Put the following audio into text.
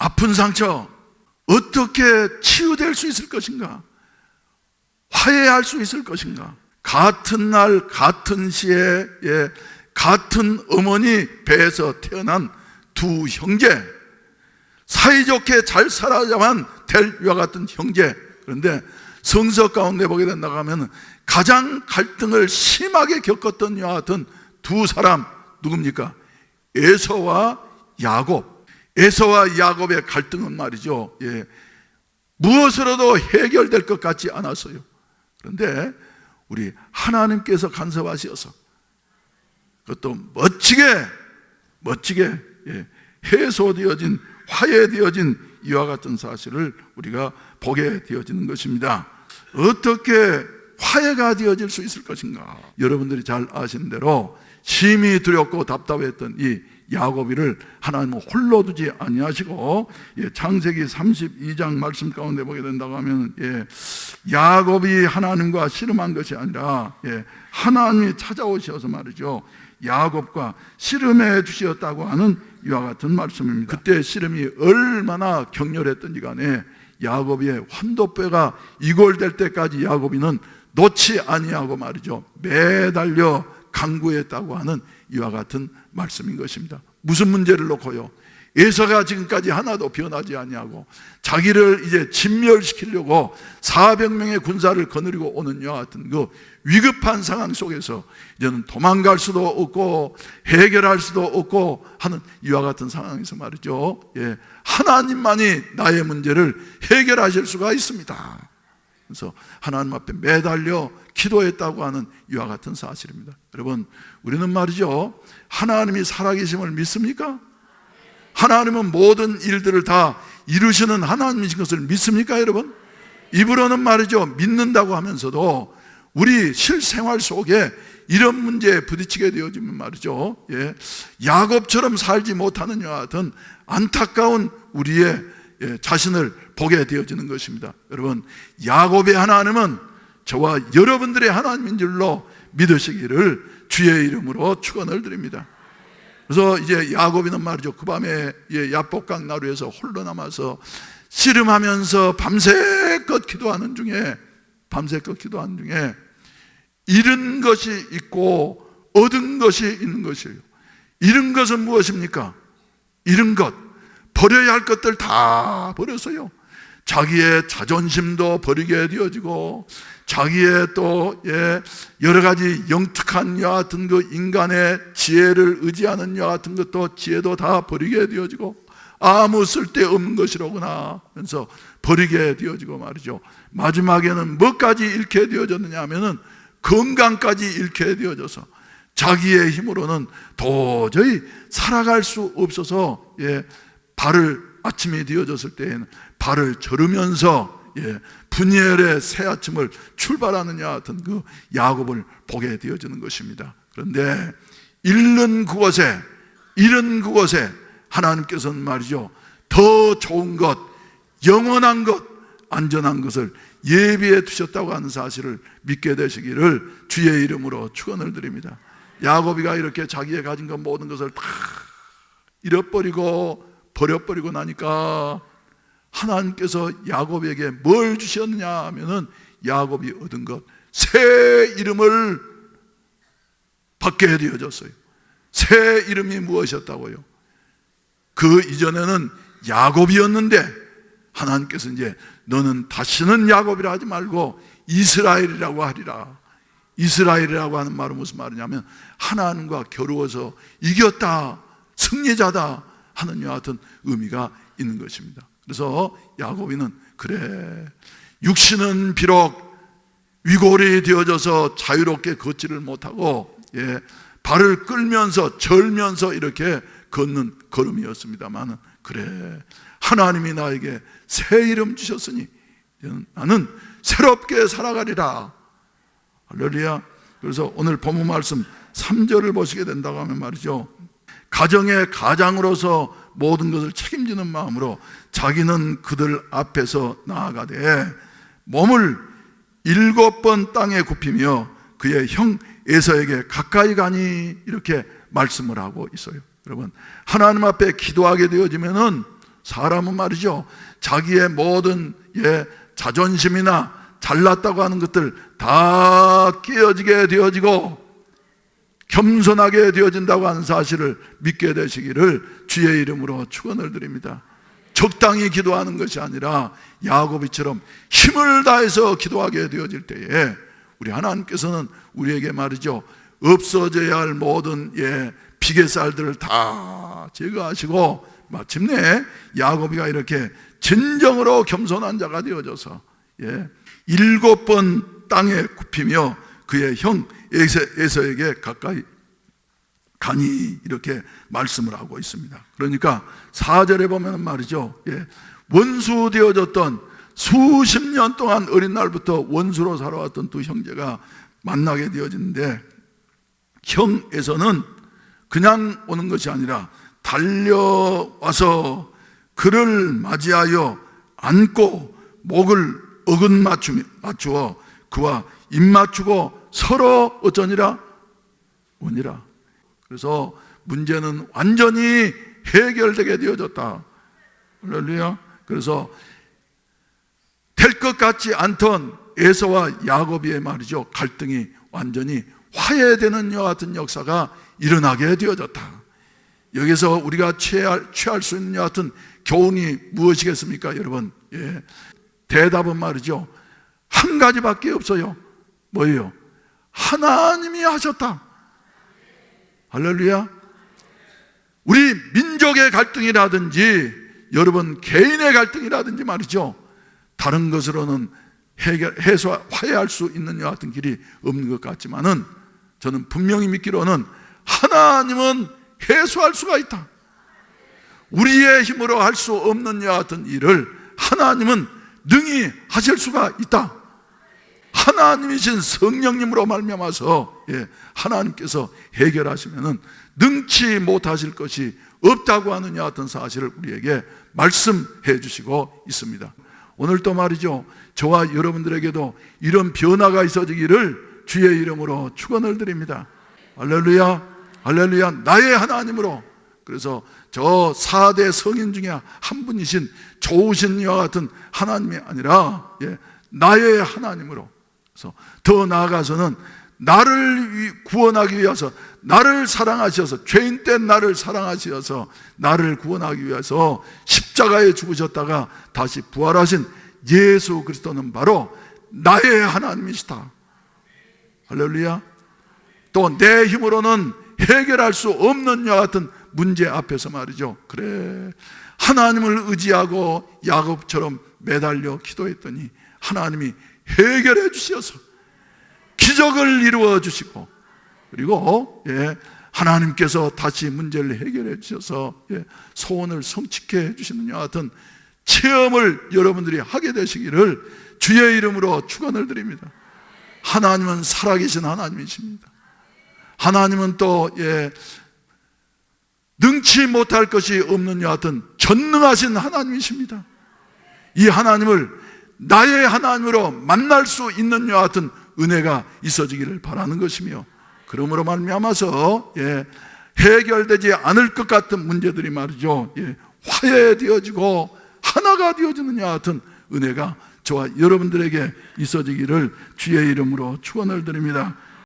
아픈 상처 어떻게 치유될 수 있을 것인가? 화해할 수 있을 것인가? 같은 날 같은 시에 같은 어머니 배에서 태어난 두 형제, 사이좋게 잘 살아야만 될 이와 같은 형제. 그런데 성서 가운데 보게 된다고 하면 가장 갈등을 심하게 겪었던 이와 같은 두 사람, 누굽니까? 에서와 야곱. 에서와 야곱의 갈등은 말이죠, 무엇으로도 해결될 것 같지 않았어요. 그런데 우리 하나님께서 간섭하셔서 그것도 멋지게 해소되어진, 화해되어진 이와 같은 사실을 우리가 보게 되어지는 것입니다. 어떻게 화해가 되어질 수 있을 것인가? 여러분들이 잘 아시는 대로 심히 두렵고 답답했던 이 야곱이를 하나님은 홀로 두지 아니하시고, 창세기 32장 말씀 가운데 보게 된다고 하면 야곱이 하나님과 씨름한 것이 아니라 하나님이 찾아오셔서 말이죠, 야곱과 씨름해 주셨다고 하는 이와 같은 말씀입니다. 그때 씨름이 얼마나 격렬했던지 간에 야곱의 환도뼈가 이골될 때까지 야곱이는 놓지 아니하고 말이죠, 매달려 강구했다고 하는 이와 같은 말씀인 것입니다. 무슨 문제를 놓고요? 에서가 지금까지 하나도 변하지 아니하고 자기를 이제 진멸시키려고 400명의 군사를 거느리고 오는 이와 같은 그 위급한 상황 속에서 이제는 도망갈 수도 없고 해결할 수도 없고 하는 이와 같은 상황에서 말이죠, 하나님만이 나의 문제를 해결하실 수가 있습니다. 그래서 하나님 앞에 매달려 기도했다고 하는 이와 같은 사실입니다. 여러분, 우리는 말이죠, 하나님이 살아계심을 믿습니까? 하나님은 모든 일들을 다 이루시는 하나님이신 것을 믿습니까, 여러분? 입으로는 말이죠, 믿는다고 하면서도 우리 실생활 속에 이런 문제에 부딪히게 되어지면 말이죠, 야곱처럼 살지 못하는 이와 같은 안타까운 우리의 자신을 보게 되어지는 것입니다. 여러분, 야곱의 하나님은 저와 여러분들의 하나님인 줄로 믿으시기를 주의 이름으로 축원을 드립니다. 그래서 이제 야곱이는 말이죠, 그 밤에 야복강 나루에서 홀로 남아서 씨름하면서 밤새껏 기도하는 중에 잃은 것이 있고 얻은 것이 있는 것이에요. 잃은 것은 무엇입니까? 잃은 것, 버려야 할 것들 다 버렸어요. 자기의 자존심도 버리게 되어지고, 자기의 또 여러 가지 영특한 이와 같은 그 인간의 지혜를 의지하는 이와 같은 것도 지혜도 다 버리게 되어지고, 아무 쓸데없는 것이로구나 하면서 버리게 되어지고 말이죠. 마지막에는 뭐까지 잃게 되어졌느냐 하면은 건강까지 잃게 되어져서 자기의 힘으로는 도저히 살아갈 수 없어서 발을, 아침이 되어졌을 때에는 발을 저르면서 분열의 새 아침을 출발하는 야 같은 그 야곱을 보게 되어지는 것입니다. 그런데 잃은 그곳에 하나님께서는 말이죠, 더 좋은 것, 영원한 것, 안전한 것을 예비해 두셨다고 하는 사실을 믿게 되시기를 주의 이름으로 축원을 드립니다. 야곱이가 이렇게 자기의 가진 것 모든 것을 다 잃어버리고 버려버리고 나니까 하나님께서 야곱에게 뭘 주셨느냐 하면은 야곱이 얻은 것, 새 이름을 받게 되어졌어요. 새 이름이 무엇이었다고요? 그 이전에는 야곱이었는데 하나님께서 이제 너는 다시는 야곱이라 하지 말고 이스라엘이라고 하리라. 이스라엘이라고 하는 말은 무슨 말이냐면 하나님과 겨루어서 이겼다, 승리자다 하는 이와 같은 의미가 있는 것입니다. 그래서 야곱이는 그래, 육신은 비록 위골이 되어져서 자유롭게 걷지를 못하고 발을 끌면서 절면서 이렇게 걷는 걸음이었습니다만, 그래, 하나님이 나에게 새 이름 주셨으니 나는 새롭게 살아가리라. 할렐루야. 그래서 오늘 본문 말씀 3절을 보시게 된다고 하면 말이죠, 가정의 가장으로서 모든 것을 책임지는 마음으로 자기는 그들 앞에서 나아가되 몸을 7번 땅에 굽히며 그의 형 에서에게 가까이 가니, 이렇게 말씀을 하고 있어요. 여러분, 하나님 앞에 기도하게 되어지면은 사람은 말이죠, 자기의 모든 자존심이나 잘났다고 하는 것들 다 깨어지게 되어지고 겸손하게 되어진다고 하는 사실을 믿게 되시기를 주의 이름으로 축원을 드립니다. 적당히 기도하는 것이 아니라 야고보처럼 힘을 다해서 기도하게 되어질 때에 우리 하나님께서는 우리에게 말이죠, 없어져야 할 모든 비계살들을 다 제거하시고 마침내 야고보가 이렇게 진정으로 겸손한 자가 되어져서 7번 땅에 굽히며 그의 형 에서에게 가까이 가니 이렇게 말씀을 하고 있습니다. 그러니까 4절에 보면 말이죠, 원수 되어졌던 수십 년 동안 어린 날부터 원수로 살아왔던 두 형제가 만나게 되어지는데, 형에서는 그냥 오는 것이 아니라 달려와서 그를 맞이하여 안고 목을 어긋 맞추어 그와 입 맞추고 서로 어쩌니라 오니라. 그래서 문제는 완전히 해결되게 되어졌다. 할렐루야. 그래서 될 것 같지 않던 에서와 야곱의 말이죠, 갈등이 완전히 화해되는 이와 같은 역사가 일어나게 되어졌다. 여기서 우리가 취할 수 있는 이와 같은 교훈이 무엇이겠습니까, 여러분? 대답은 말이죠, 한 가지밖에 없어요. 뭐예요? 하나님이 하셨다. 할렐루야. 우리 민족의 갈등이라든지 여러분 개인의 갈등이라든지 말이죠, 다른 것으로는 화해할 수 있는 것 같은 길이 없는 것 같지만은 저는 분명히 믿기로는 하나님은 해소할 수가 있다. 우리의 힘으로 할 수 없는 것 같은 일을 하나님은 능히 하실 수가 있다. 하나님이신 성령님으로 말미암아서 하나님께서 해결하시면은 능치 못하실 것이 없다고 하는 이와 같은 사실을 우리에게 말씀해 주시고 있습니다. 오늘 또 말이죠, 저와 여러분들에게도 이런 변화가 있어지기를 주의 이름으로 축원을 드립니다. 할렐루야, 할렐루야. 나의 하나님으로. 그래서 저 4대 성인 중에 한 분이신 좋으신 이와 같은 하나님이 아니라 나의 하나님으로. 그래서 더 나아가서는 나를 구원하기 위해서, 나를 사랑하셔서, 죄인된 나를 사랑하셔서 나를 구원하기 위해서 십자가에 죽으셨다가 다시 부활하신 예수 그리스도는 바로 나의 하나님이시다. 할렐루야. 또 내 힘으로는 해결할 수 없는 이와 같은 문제 앞에서 말이죠, 그래, 하나님을 의지하고 야곱처럼 매달려 기도했더니 하나님이 해결해 주셔서 기적을 이루어 주시고, 그리고 하나님께서 다시 문제를 해결해 주셔서 소원을 성취케 해 주시는 이와 같은 체험을 여러분들이 하게 되시기를 주의 이름으로 축원을 드립니다. 하나님은 살아계신 하나님이십니다. 하나님은 또 능치 못할 것이 없는 이와 같은 전능하신 하나님이십니다. 이 하나님을 나의 하나님으로 만날 수 있는 이와 같은 은혜가 있어지기를 바라는 것이며, 그러므로 말미암아서 해결되지 않을 것 같은 문제들이 말이죠, 화해되어지고 하나가 되어지는 이와 같은 은혜가 저와 여러분들에게 있어지기를 주의 이름으로 축원을 드립니다.